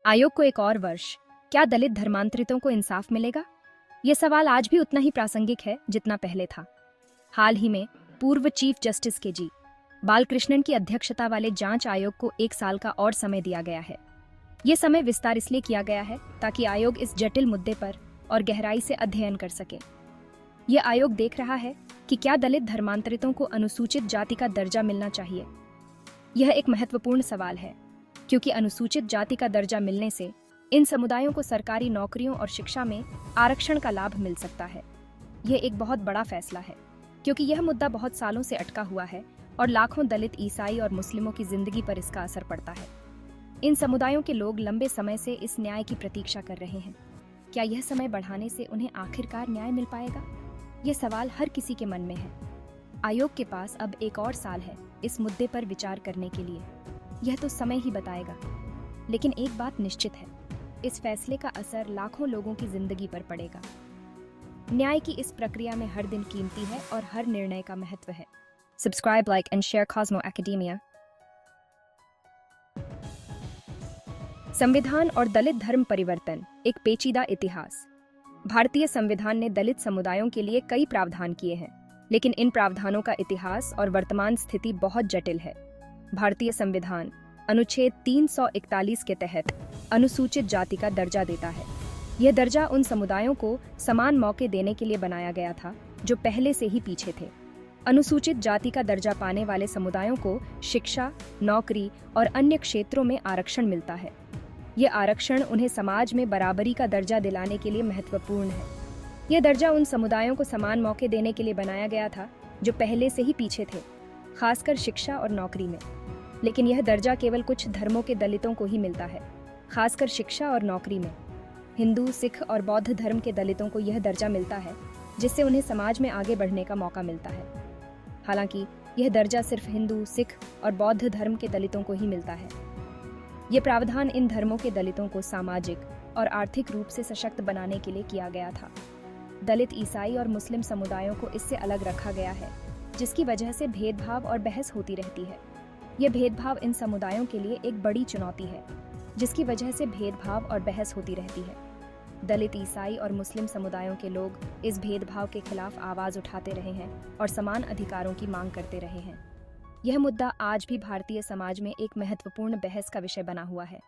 आयोग को एक और वर्ष, क्या दलित धर्मांतरितों को इंसाफ मिलेगा? ये सवाल आज भी उतना ही प्रासंगिक है जितना पहले था। हाल ही में पूर्व चीफ जस्टिस के जी बालकृष्णन की अध्यक्षता वाले जांच आयोग को 1 साल का और समय दिया गया है। ये समय विस्तार इसलिए किया गया है ताकि आयोग इस जटिल मुद्दे पर और गहराई से अध्ययन कर सके। ये आयोग देख रहा है कि क्या दलित धर्मांतरितों को अनुसूचित जाति का दर्जा मिलना चाहिए। यह एक महत्वपूर्ण सवाल है क्योंकि अनुसूचित जाति का दर्जा मिलने से इन समुदायों को सरकारी नौकरियों और शिक्षा में आरक्षण का लाभ मिल सकता है। यह एक बहुत बड़ा फैसला है क्योंकि यह मुद्दा बहुत सालों से अटका हुआ है और लाखों दलित, ईसाई और मुस्लिमों की जिंदगी पर इसका असर पड़ता है। इन समुदायों के लोग लंबे समय से इस न्याय की प्रतीक्षा कर रहे हैं। क्या यह समय बढ़ाने से उन्हें आखिरकार न्याय मिल पाएगा? यह सवाल हर किसी के मन में है। आयोग के पास अब 1 और साल है इस मुद्दे पर विचार करने के लिए। यह तो समय ही बताएगा, लेकिन एक बात निश्चित है, इस फैसले का असर लाखों लोगों की जिंदगी पर पड़ेगा। न्याय की इस प्रक्रिया में हर दिन कीमती है और हर निर्णय का महत्व है। Subscribe, like and share Cosmo academia. संविधान और दलित धर्म परिवर्तन, एक पेचीदा इतिहास। भारतीय संविधान ने दलित समुदायों के लिए कई प्रावधान किए हैं, लेकिन इन प्रावधानों का इतिहास और वर्तमान स्थिति बहुत जटिल है। भारतीय संविधान अनुच्छेद 341 के तहत अनुसूचित जाति का दर्जा देता है। यह दर्जा उन समुदायों को समान मौके देने के लिए बनाया गया था जो पहले से ही पीछे थे। अनुसूचित जाति का दर्जा पाने वाले समुदायों को शिक्षा, नौकरी और अन्य क्षेत्रों में आरक्षण मिलता है। यह आरक्षण उन्हें समाज में बराबरी का दर्जा दिलाने के लिए महत्वपूर्ण है। यह दर्जा उन समुदायों को समान मौके देने के लिए बनाया गया था जो पहले से ही पीछे थे, खासकर शिक्षा और नौकरी में। लेकिन यह दर्जा केवल कुछ धर्मों के दलितों को ही मिलता है, खासकर शिक्षा और नौकरी में। हिंदू, सिख और बौद्ध धर्म के दलितों को यह दर्जा मिलता है, जिससे उन्हें समाज में आगे बढ़ने का मौका मिलता है। हालांकि यह दर्जा सिर्फ हिंदू, सिख और बौद्ध धर्म के दलितों को ही मिलता है। यह प्रावधान इन धर्मों के दलितों को सामाजिक और आर्थिक रूप से सशक्त बनाने के लिए किया गया था। दलित, ईसाई और मुस्लिम समुदायों को इससे अलग रखा गया है, जिसकी वजह से भेदभाव और बहस होती रहती है। यह भेदभाव इन समुदायों के लिए एक बड़ी चुनौती है, जिसकी वजह से भेदभाव और बहस होती रहती है। दलित, ईसाई और मुस्लिम समुदायों के लोग इस भेदभाव के खिलाफ आवाज उठाते रहे हैं और समान अधिकारों की मांग करते रहे हैं। यह मुद्दा आज भी भारतीय समाज में एक महत्वपूर्ण बहस का विषय बना हुआ है।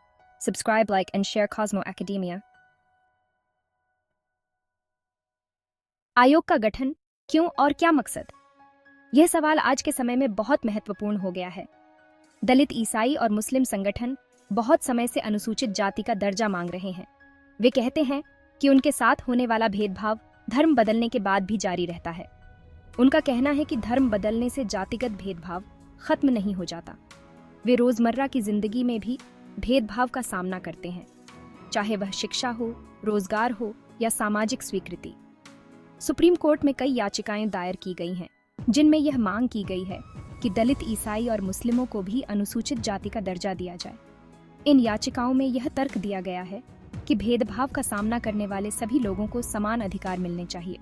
Subscribe, like and share Cosmo academia. आयोग का गठन क्यों और क्या मकसद? यह सवाल आज के समय में बहुत महत्वपूर्ण हो गया है। दलित, ईसाई और मुस्लिम संगठन बहुत समय से अनुसूचित जाति का दर्जा मांग रहे हैं। वे कहते हैं कि उनके साथ होने वाला भेदभाव धर्म बदलने के बाद भी जारी रहता है। उनका कहना है कि धर्म बदलने से जातिगत भेदभाव खत्म नहीं हो जाता। वे रोजमर्रा की जिंदगी में भी भेदभाव का सामना करते हैं, चाहे वह शिक्षा हो, रोजगार हो या सामाजिक स्वीकृति। सुप्रीम कोर्ट में कई याचिकाएं दायर की गई हैं, जिनमें यह मांग की गई है कि दलित, ईसाई और मुस्लिमों को भी अनुसूचित जाति का दर्जा दिया जाए। इन याचिकाओं में यह तर्क दिया गया है कि भेदभाव का सामना करने वाले सभी लोगों को समान अधिकार मिलने चाहिए,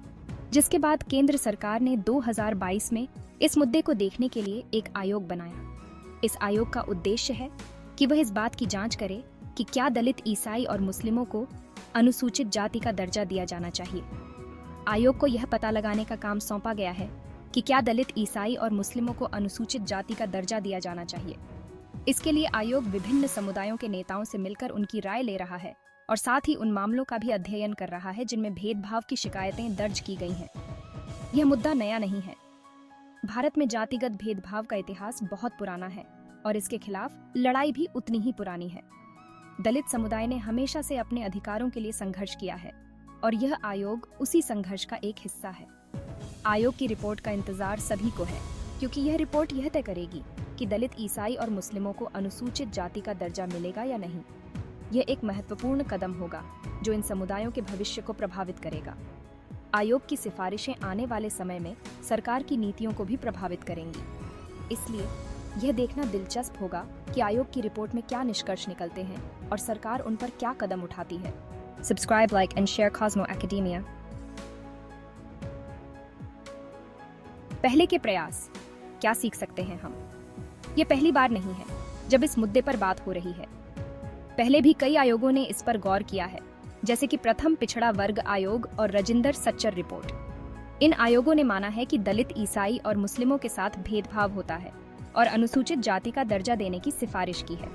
जिसके बाद केंद्र सरकार ने 2022 में इस मुद्दे को देखने के लिए एक आयोग बनाया। इस आयोग का उद्देश्य है कि वह इस बात की जांच करे कि क्या दलित, ईसाई और मुस्लिमों को अनुसूचित जाति का दर्जा दिया जाना चाहिए। आयोग को यह पता लगाने का काम सौंपा गया है कि क्या दलित, ईसाई और मुस्लिमों को अनुसूचित जाति का दर्जा दिया जाना चाहिए। इसके लिए आयोग विभिन्न समुदायों के नेताओं से मिलकर उनकी राय ले रहा है और साथ ही उन मामलों का भी अध्ययन कर रहा है जिनमें भेदभाव की शिकायतें दर्ज की गई हैं। यह मुद्दा नया नहीं है। भारत में जातिगत भेदभाव का इतिहास बहुत पुराना है और इसके खिलाफ लड़ाई भी उतनी ही पुरानी है। दलित समुदाय ने हमेशा से अपने अधिकारों के लिए संघर्ष किया है और यह आयोग उसी संघर्ष का एक हिस्सा है। आयोग की रिपोर्ट का इंतजार सभी को है, क्योंकि यह रिपोर्ट यह तय करेगी कि दलित, ईसाई और मुस्लिमों को अनुसूचित जाति का दर्जा मिलेगा या नहीं। यह एक महत्वपूर्ण कदम होगा जो इन समुदायों के भविष्य को प्रभावित करेगा। आयोग की सिफारिशें आने वाले समय में सरकार की नीतियों को भी प्रभावित करेंगी। इसलिए यह देखना दिलचस्प होगा कि आयोग की रिपोर्ट में क्या निष्कर्ष निकलते हैं और सरकार उन पर क्या कदम उठाती है। Subscribe, like and share Cosmo academia. पहले के प्रयास, क्या सीख सकते हैं हम? ये पहली बार नहीं है जब इस मुद्दे पर बात हो रही है। पहले भी कई आयोगों ने इस पर गौर किया है, जैसे कि प्रथम पिछड़ा वर्ग आयोग और रजिंदर सच्चर रिपोर्ट। इन आयोगों ने माना है कि दलित, ईसाई और मुस्लिमों के साथ भेदभाव होता है और अनुसूचित जाति का दर्जा देने की सिफारिश की है।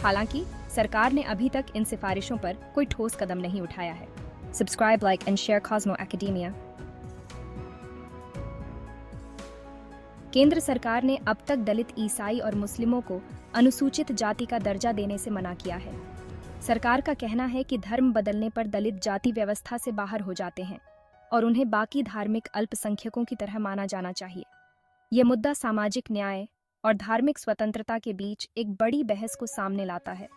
हालांकि सरकार ने अभी तक इन सिफारिशों पर कोई ठोस कदम नहीं उठाया है। Subscribe, like and share Cosmo academia. केंद्र सरकार ने अब तक दलित, ईसाई और मुस्लिमों को अनुसूचित जाति का दर्जा देने से मना किया है। सरकार का कहना है कि धर्म बदलने पर दलित जाति व्यवस्था से बाहर हो जाते हैं और उन्हें बाकी धार्मिक अल्पसंख्यकों की तरह माना जाना चाहिए। यह मुद्दा सामाजिक न्याय और धार्मिक स्वतंत्रता के बीच एक बड़ी बहस को सामने लाता है।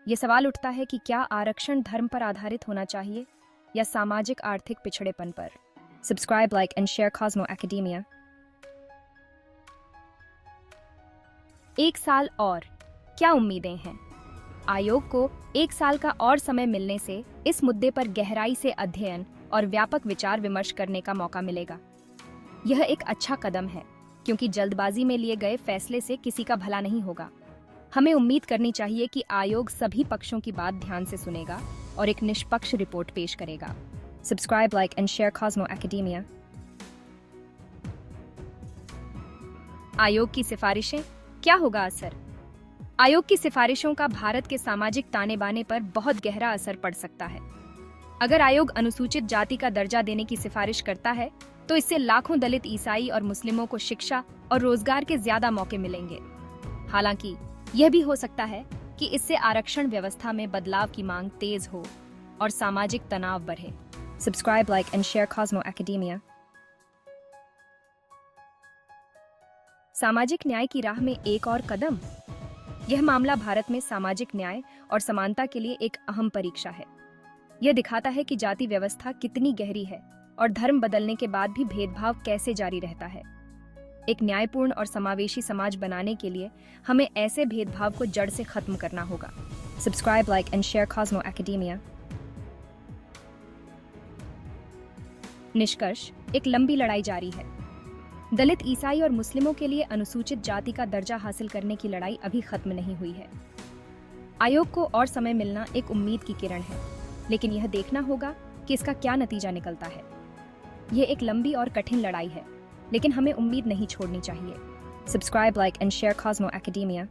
ये सवाल उठता है कि क्या आरक्षण धर्म पर आधारित होना चाहिए या सामाजिक आर्थिक पिछड़ेपन पर। Subscribe, like and share Cosmo academia. 1 साल और क्या उम्मीदें हैं? आयोग को 1 साल का और समय मिलने से इस मुद्दे पर गहराई से अध्ययन और व्यापक विचार विमर्श करने का मौका मिलेगा। यह एक अच्छा कदम है, क्योंकि जल्दबाजी में लिए गए फैसले से किसी का भला नहीं होगा। हमें उम्मीद करनी चाहिए कि आयोग सभी पक्षों की बात ध्यान से सुनेगा और एक निष्पक्ष रिपोर्ट पेश करेगा। Subscribe, like and share Cosmo academia. आयोग की सिफारिशें, क्या होगा असर? आयोग की सिफारिशों का भारत के सामाजिक ताने बाने पर बहुत गहरा असर पड़ सकता है। अगर आयोग अनुसूचित जाति का दर्जा देने की सिफारिश करता है, तो इससे लाखों दलित, ईसाई और मुस्लिमों को शिक्षा और रोजगार के ज्यादा मौके मिलेंगे। हालांकि यह भी हो सकता है कि इससे आरक्षण व्यवस्था में बदलाव की मांग तेज हो और सामाजिक तनाव बढ़े। Subscribe, like and share Cosmo academia. सामाजिक न्याय की राह में एक और कदम। यह मामला भारत में सामाजिक न्याय और समानता के लिए एक अहम परीक्षा है। यह दिखाता है कि जाति व्यवस्था कितनी गहरी है और धर्म बदलने के बाद भी भेदभाव कैसे जारी रहता है। एक न्यायपूर्ण और समावेशी समाज बनाने के लिए हमें ऐसे भेदभाव को जड़ से खत्म करना होगा। Subscribe, like and share Cosmo academia. निष्कर्ष, एक लंबी लड़ाई जारी है। दलित, ईसाई और मुस्लिमों के लिए अनुसूचित जाति का दर्जा हासिल करने की लड़ाई अभी खत्म नहीं हुई है। आयोग को और समय मिलना एक उम्मीद की किरण है, लेकिन यह देखना होगा कि इसका क्या नतीजा निकलता है। यह एक लंबी और कठिन लड़ाई है, लेकिन हमें उम्मीद नहीं छोड़नी चाहिए। Subscribe, like and share Cosmo academia.